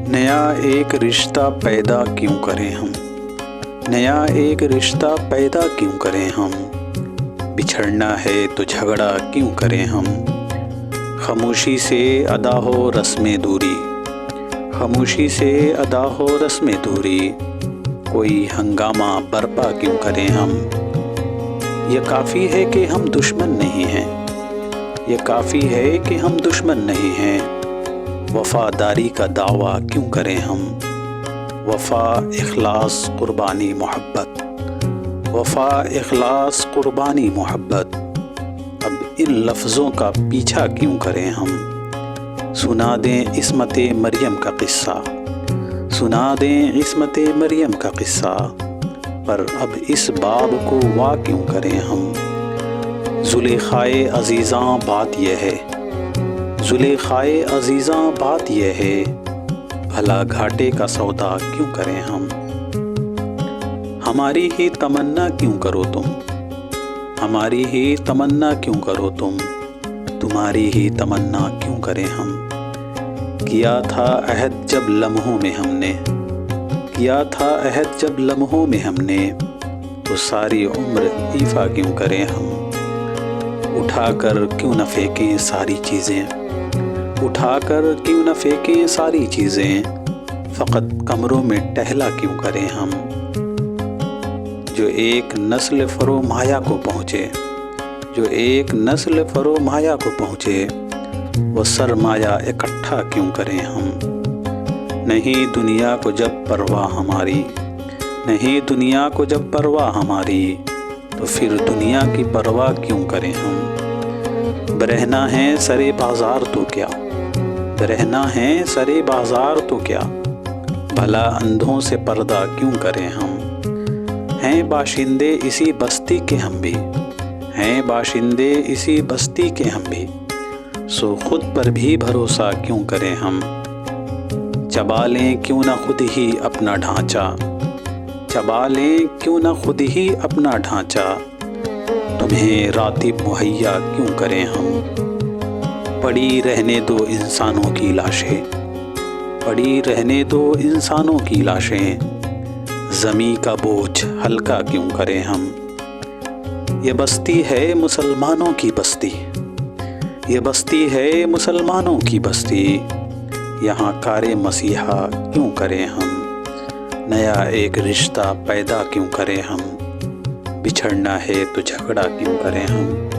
नया एक रिश्ता पैदा क्यों करें हम, नया एक रिश्ता पैदा क्यों करें हम, बिछड़ना है तो झगड़ा क्यों करें हम। खामोशी से अदा हो रस्में दूरी, खामोशी से अदा हो रस्में दूरी, कोई हंगामा बर्पा क्यों करें हम। ये काफ़ी है कि हम दुश्मन नहीं हैं, ये काफ़ी है कि हम दुश्मन नहीं हैं, वफ़ादारी का दावा क्यों करें हम। वफ़ा इखलास कुर्बानी मोहब्बत, वफ़ा इखलास कुर्बानी मोहब्बत, अब इन लफ्ज़ों का पीछा क्यों करें हम। सुना दें इस्मत मरियम का क़िस्सा, सुना दें इस्मत मरियम का क़िस्सा, पर अब इस बाब को वाह क्यों करें हम। ज़ुलेखाए अज़ीज़ां बात यह है, ज़ुलेखाए अज़ीज़ां बात यह है, भला घाटे का सौदा क्यों करें हम। हमारी ही तमन्ना क्यों करो तुम, हमारी ही तमन्ना क्यों करो तुम, तुम्हारी ही तमन्ना क्यों करें हम। किया था अहद जब लम्हों में हमने, किया था अहद जब लम्हों में हमने, तो सारी उम्र ईफा क्यों करें हम। उठाकर क्यों न फेंकें सारी चीज़ें, उठाकर क्यों न फेंकें सारी चीज़ें, फ़कत कमरों में टहला क्यों करें हम। जो एक नस्ल फरो माया को पहुँचे, जो एक नस्ल फरो माया को पहुँचे, वो सरमाया इकट्ठा क्यों करें हम। नहीं दुनिया को जब परवाह हमारी, नहीं दुनिया को जब परवाह हमारी, तो फिर दुनिया की परवाह क्यों करें हम। बरहना है सरे बाज़ार तो क्या, रहना है सरे बाज़ार तो क्या, भला अंधों से पर्दा क्यों करें हम। हैं बाशिंदे इसी बस्ती के हम भी, हैं बाशिंदे इसी बस्ती के हम भी, सो खुद पर भी भरोसा क्यों करें हम। चबा लें क्यों न खुद ही अपना ढांचा, चबा लें क्यों न खुद ही अपना ढांचा, तुम्हें रातिब मुहैया क्यों करें हम। पड़ी रहने दो इंसानों की लाशें, पड़ी रहने दो इंसानों की लाशें, ज़मीं का बोझ हल्का क्यों करें हम। ये बस्ती है मुसलमानों की बस्ती, ये बस्ती है मुसलमानों की बस्ती, यहाँ कारे मसीहा क्यों करें हम। नया एक रिश्ता पैदा क्यों करें हम, बिछड़ना है तो झगड़ा क्यों करें हम।